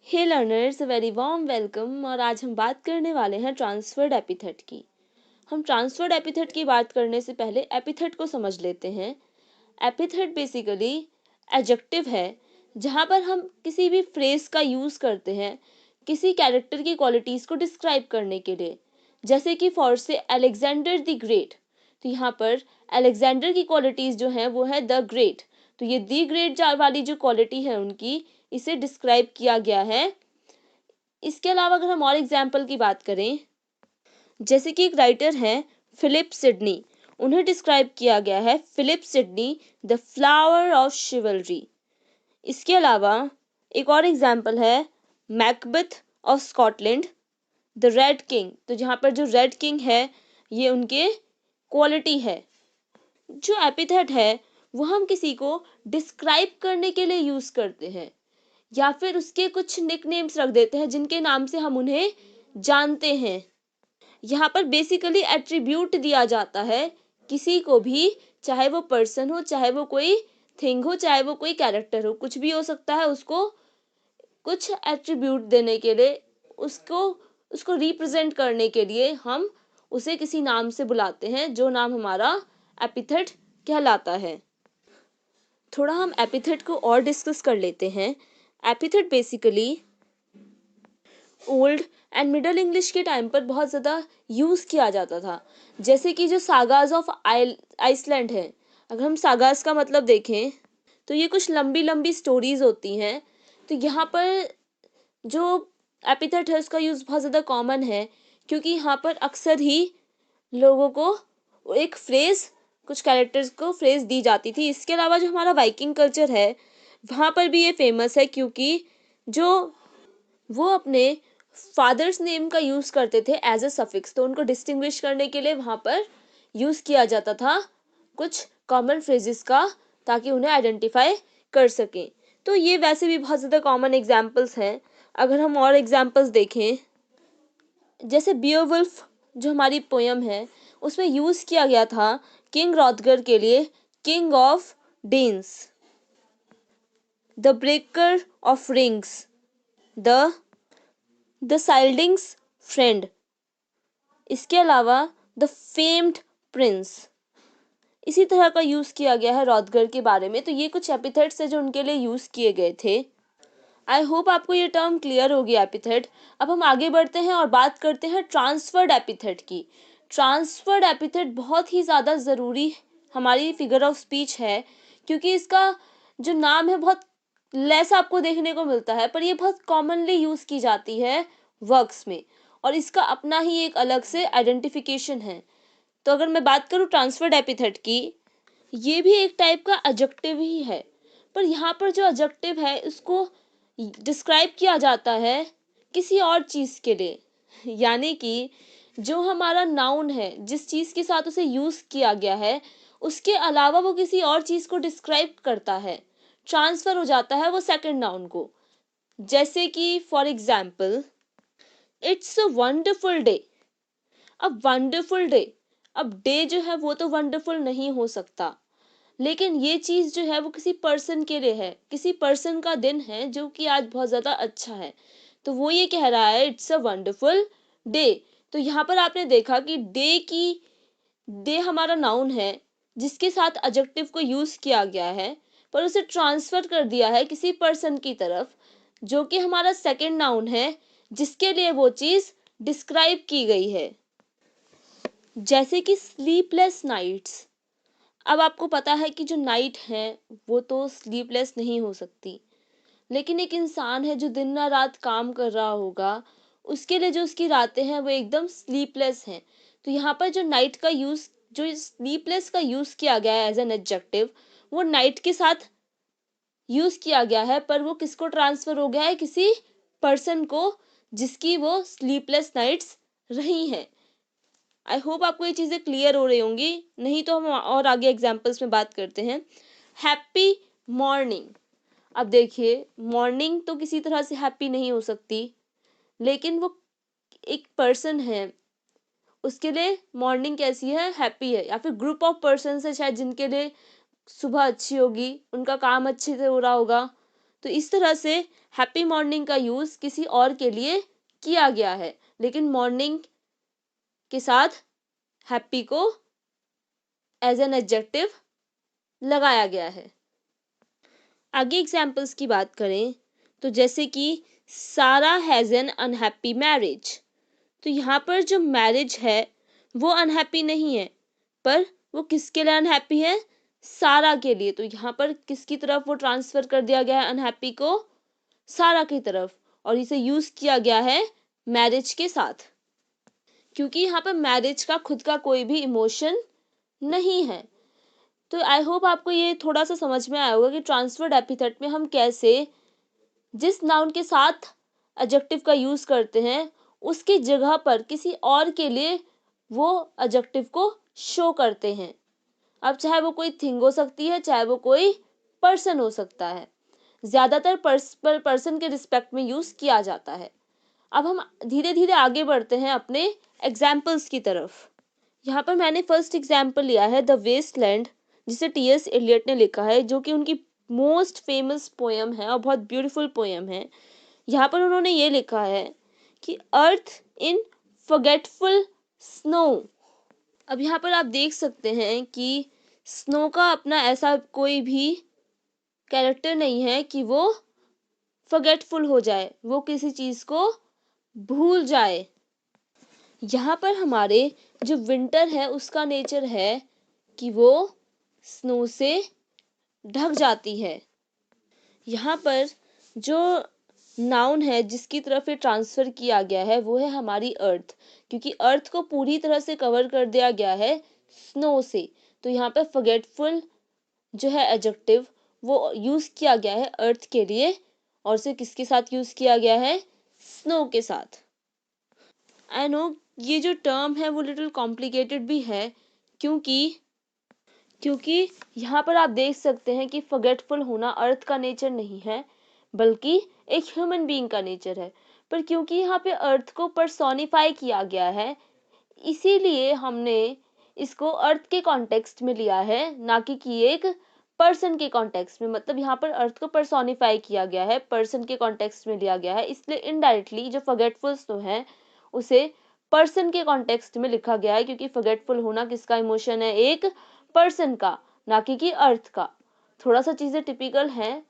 हे learners, very warm welcome. और आज हम बात करने वाले हैं ट्रांसफर्ड एपिथेट की। हम ट्रांसफर्ड एपिथेट की बात करने से पहले एपिथेट को समझ लेते हैं। एपिथेट बेसिकली एडजेक्टिव है जहाँ पर हम किसी भी फ्रेज का यूज़ करते हैं किसी कैरेक्टर की क्वालिटीज़ को डिस्क्राइब करने के लिए। जैसे कि फॉर से अलेक्जेंडर द ग्रेट, तो यहाँ पर अलेक्जेंडर की क्वालिटीज़ जो हैं वो है द ग्रेट। तो ये दी ग्रेट वाली जो क्वालिटी है उनकी, इसे डिस्क्राइब किया गया है। इसके अलावा अगर हम और एग्जाम्पल की बात करें, जैसे कि एक राइटर हैं फिलिप सिडनी, उन्हें डिस्क्राइब किया गया है Philip Sidney the flower of chivalry. इसके अलावा एक और एग्जाम्पल है Macbeth of Scotland the red king. तो जहाँ पर जो रेड किंग है ये उनके क्वालिटी है। जो एपिथेट है वो हम किसी को डिस्क्राइब करने के लिए यूज करते हैं या फिर उसके कुछ निकनेम्स रख देते हैं जिनके नाम से हम उन्हें जानते हैं। यहाँ पर बेसिकली एट्रीब्यूट दिया जाता है किसी को भी, चाहे वो पर्सन हो, चाहे वो कोई थिंग हो, चाहे वो कोई कैरेक्टर हो, कुछ भी हो सकता है। उसको कुछ एट्रीब्यूट देने के लिए, उसको उसको रिप्रेजेंट करने के लिए हम उसे किसी नाम से बुलाते हैं, जो नाम हमारा एपिथेट कहलाता है। थोड़ा हम एपिथेट को और डिस्कस कर लेते हैं। Epithet basically old and middle English के टाइम पर बहुत ज़्यादा यूज़ किया जाता था। जैसे कि जो सागाज ऑफ आइसलैंड है, अगर हम सागाज का मतलब देखें तो ये कुछ लंबी लंबी स्टोरीज होती हैं। तो यहाँ पर जो एपिथेट है उसका यूज़ बहुत ज़्यादा कॉमन है, क्योंकि यहाँ पर अक्सर ही लोगों को एक फ्रेज़, कुछ कैरेक्टर्स को फ्रेज़ दी जाती थी। इसके अलावा जो हमारा वाइकिंग कल्चर है वहाँ पर भी ये फेमस है, क्योंकि जो वो अपने फादर्स नेम का यूज़ करते थे एज अ सफिक्स, तो उनको डिस्टिंग्विश करने के लिए वहाँ पर यूज़ किया जाता था कुछ कॉमन फ्रेजेस का, ताकि उन्हें आइडेंटिफाई कर सकें। तो ये वैसे भी बहुत ज़्यादा कॉमन एग्जाम्पल्स हैं। अगर हम और एग्जाम्पल्स देखें, जैसे बियोवुल्फ जो हमारी पोयम है उसमें यूज़ किया गया था किंग रॉथगर के लिए king of Danes, the breaker of rings, the Scyldings friend. इसके अलावा द फेम्ड प्रिंस, इसी तरह का यूज़ किया गया है रॉथगर के बारे में। तो ये कुछ एपिथेट्स है जो उनके लिए यूज़ किए गए थे। आई होप आपको ये टर्म क्लियर होगी एपिथेट। अब हम आगे बढ़ते हैं और बात करते हैं ट्रांसफर्ड एपिथेट की। ट्रांसफर्ड एपिथेट बहुत ही ज़्यादा ज़रूरी हमारी फिगर ऑफ स्पीच है, क्योंकि इसका जो नाम है बहुत लेस आपको देखने को मिलता है, पर ये बहुत कॉमनली यूज़ की जाती है वर्क्स में, और इसका अपना ही एक अलग से आइडेंटिफिकेशन है। तो अगर मैं बात करूँ ट्रांसफर्ड एपिथेट की, ये भी एक टाइप का एडजेक्टिव ही है, पर यहाँ पर जो एडजेक्टिव है उसको डिस्क्राइब किया जाता है किसी और चीज़ के लिए, यानी कि जो हमारा नाउन है, जिस चीज़ के साथ उसे यूज़ किया गया है, उसके अलावा वो किसी और चीज़ को डिस्क्राइब करता है, ट्रांसफ़र हो जाता है वो सेकंड नाउन को। जैसे कि for example, it's a wonderful day. अब वंडरफुल डे, अब डे जो है वो तो वंडरफुल नहीं हो सकता, लेकिन ये चीज़ जो है वो किसी पर्सन के लिए है, किसी पर्सन का दिन है जो कि आज बहुत ज़्यादा अच्छा है, तो वो ये कह रहा है इट्स अ वंडरफुल डे। तो यहाँ पर आपने देखा कि डे हमारा नाउन है जिसके साथ एडजेक्टिव को यूज़ किया गया है, पर उसे ट्रांसफ़र कर दिया है किसी पर्सन की तरफ, जो कि हमारा सेकंड नाउन है जिसके लिए वो चीज़ डिस्क्राइब की गई है। जैसे कि स्लीपलेस नाइट्स। अब आपको पता है कि जो नाइट है वो तो स्लीपलेस नहीं हो सकती, लेकिन एक इंसान है जो दिन ना रात काम कर रहा होगा, उसके लिए जो उसकी रातें हैं वो एकदम स्लीपलेस हैं। तो यहाँ पर जो नाइट का यूज़, जो स्लीपलेस का यूज़ किया गया है एज एन एडजेक्टिव, वो नाइट के साथ यूज़ किया गया है, पर वो किसको ट्रांसफ़र हो गया है, किसी पर्सन को जिसकी वो स्लीपलेस नाइट्स रही हैं। आई होप आपको ये चीज़ें क्लियर हो रही होंगी, नहीं तो हम और आगे एग्जाम्पल्स में बात करते हैं। Happy morning. अब देखिए, मॉर्निंग तो किसी तरह से हैप्पी नहीं हो सकती, लेकिन वो एक पर्सन है, उसके लिए मॉर्निंग कैसी है, हैप्पी है। या फिर ग्रुप ऑफ पर्सन है शायद जिनके लिए सुबह अच्छी होगी, उनका काम अच्छे से हो रहा होगा, तो इस तरह से हैप्पी मॉर्निंग का यूज़ किसी और के लिए किया गया है, लेकिन मॉर्निंग के साथ हैप्पी को एज एन एडजेक्टिव लगाया गया है। आगे एग्जाम्पल्स की बात करें तो जैसे कि सारा हैज़ एन अनहैप्पी मैरिज, तो यहाँ पर जो मैरिज है वो अनहैप्पी नहीं है, पर वो किसके लिए अनहैप्पी है, सारा के लिए। तो यहाँ पर किसकी तरफ वो ट्रांसफर कर दिया गया है अनहैप्पी को, सारा की तरफ, और इसे यूज किया गया है मैरिज के साथ, क्योंकि यहाँ पर मैरिज का खुद का कोई भी इमोशन नहीं है। तो आई होप आपको ये थोड़ा सा समझ में आया होगा कि ट्रांसफर्ड एपिथेट में हम कैसे जिस नाउन के साथ एडजेक्टिव का यूज करते हैं उसकी जगह पर किसी और के लिए वो एडजेक्टिव को शो करते हैं। अब चाहे वो कोई थिंग हो सकती है, चाहे वो कोई पर्सन हो सकता है, ज्यादातर पर्सन के रिस्पेक्ट में यूज किया जाता है। अब हम धीरे धीरे आगे बढ़ते हैं अपने एग्जाम्पल्स की तरफ। यहाँ पर मैंने फर्स्ट एग्जाम्पल लिया है द वेस्टलैंड, जिसे टी.एस. एलियट ने लिखा है, जो कि उनकी मोस्ट फेमस पोएम है और बहुत ब्यूटीफुल पोएम है। यहाँ पर उन्होंने ये लिखा है कि अर्थ इन फॉरगेटफुल स्नो। अब यहाँ पर आप देख सकते हैं कि स्नो का अपना ऐसा कोई भी कैरेक्टर नहीं है कि वो फॉरगेटफुल हो जाए, वो किसी चीज को भूल जाए। यहाँ पर हमारे जो विंटर है उसका नेचर है कि वो स्नो से ढक जाती है। यहाँ पर जो नाउन है जिसकी तरफ ये ट्रांसफर किया गया है वो है हमारी अर्थ, क्योंकि अर्थ को पूरी तरह से कवर कर दिया गया है स्नो से। तो यहाँ पर फॉरगेटफुल जो है एडजेक्टिव वो यूज किया गया है अर्थ के लिए, और उसे किसके साथ यूज किया गया है, स्नो के साथ। आई नो ये जो टर्म है वो लिटिल कॉम्प्लिकेटेड भी है, क्योंकि यहाँ पर आप देख सकते हैं कि फॉरगेटफुल होना अर्थ का नेचर नहीं है, बल्कि एक ह्यूमन बीइंग का नेचर है। पर क्योंकि यहाँ पे अर्थ को पर्सोनिफाई किया गया है, इसीलिए हमने इसको अर्थ के कॉन्टेक्स्ट में लिया है, ना कि एक पर्सन के कॉन्टेक्स्ट में। मतलब यहाँ पर अर्थ को पर्सोनिफाई किया गया है, पर्सन के कॉन्टेक्स्ट में लिया गया है, इसलिए इनडायरेक्टली जो फॉरगेटफुल्स तो है उसे पर्सन के कॉन्टेक्स्ट में लिखा गया है, क्योंकि फॉरगेटफुल होना किसका इमोशन है, एक पर्सन का, ना कि अर्थ का। थोड़ा सा चीजें टिपिकल हैं,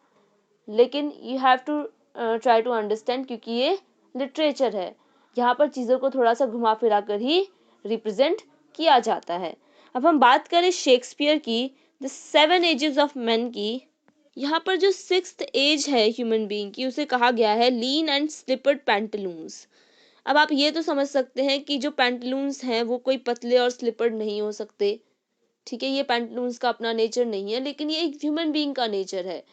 लेकिन you have to try to understand, क्योंकि ये लिटरेचर है, यहाँ पर चीज़ों को थोड़ा सा घुमा फिरा कर ही रिप्रेजेंट किया जाता है। अब हम बात करें शेक्सपियर की द 7 एजेस ऑफ मैन की। यहाँ पर जो 6th एज है ह्यूमन बीइंग की उसे कहा गया है लीन एंड स्लिपर्ड पैंटलून्स। अब आप ये तो समझ सकते हैं कि जो पैंटलून्स हैं वो कोई पतले और स्लिपर्ड नहीं हो सकते, ठीक है, ये पैंटलून्स का अपना नेचर नहीं है, लेकिन ये एक ह्यूमन बीइंग का नेचर है।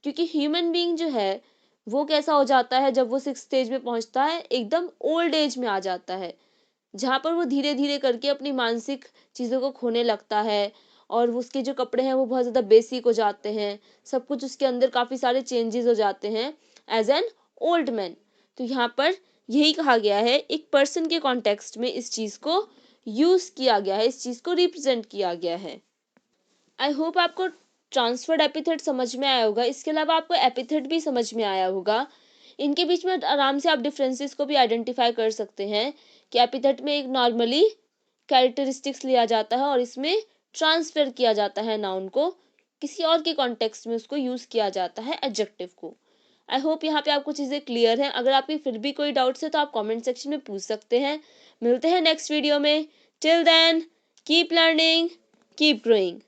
क्योंकि ह्यूमन बीइंग जो है वो कैसा हो जाता है जब वो 6th स्टेज में पहुंचता है, एकदम ओल्ड एज में आ जाता है, जहाँ पर वो धीरे धीरे करके अपनी मानसिक चीज़ों को खोने लगता है, और उसके जो कपड़े हैं वो बहुत ज़्यादा बेसिक हो जाते हैं, सब कुछ उसके अंदर काफ़ी सारे चेंजेस हो जाते हैं एज एन ओल्ड मैन। तो यहाँ पर यही कहा गया है, एक पर्सन के कॉन्टेक्स्ट में इस चीज़ को यूज़ किया गया है, इस चीज़ को रिप्रेजेंट किया गया है। आई होप आपको ट्रांसफर्ड एपिथेट समझ में आया होगा। इसके अलावा आपको एपिथेट भी समझ में आया होगा। इनके बीच में आराम से आप डिफरेंसेस को भी आइडेंटिफाई कर सकते हैं कि एपिथेट में एक नॉर्मली कैरेक्टरिस्टिक्स लिया जाता है और इसमें ट्रांसफर किया जाता है नाउन को, किसी और के कॉन्टेक्स्ट में उसको यूज किया जाता है एडजेक्टिव को। आई होप यहाँ पे आपको चीज़ें क्लियर हैं। अगर आपकी फिर भी कोई डाउट्स है तो आप कमेंट सेक्शन में पूछ सकते हैं। मिलते हैं नेक्स्ट वीडियो में। Till then keep learning, keep growing.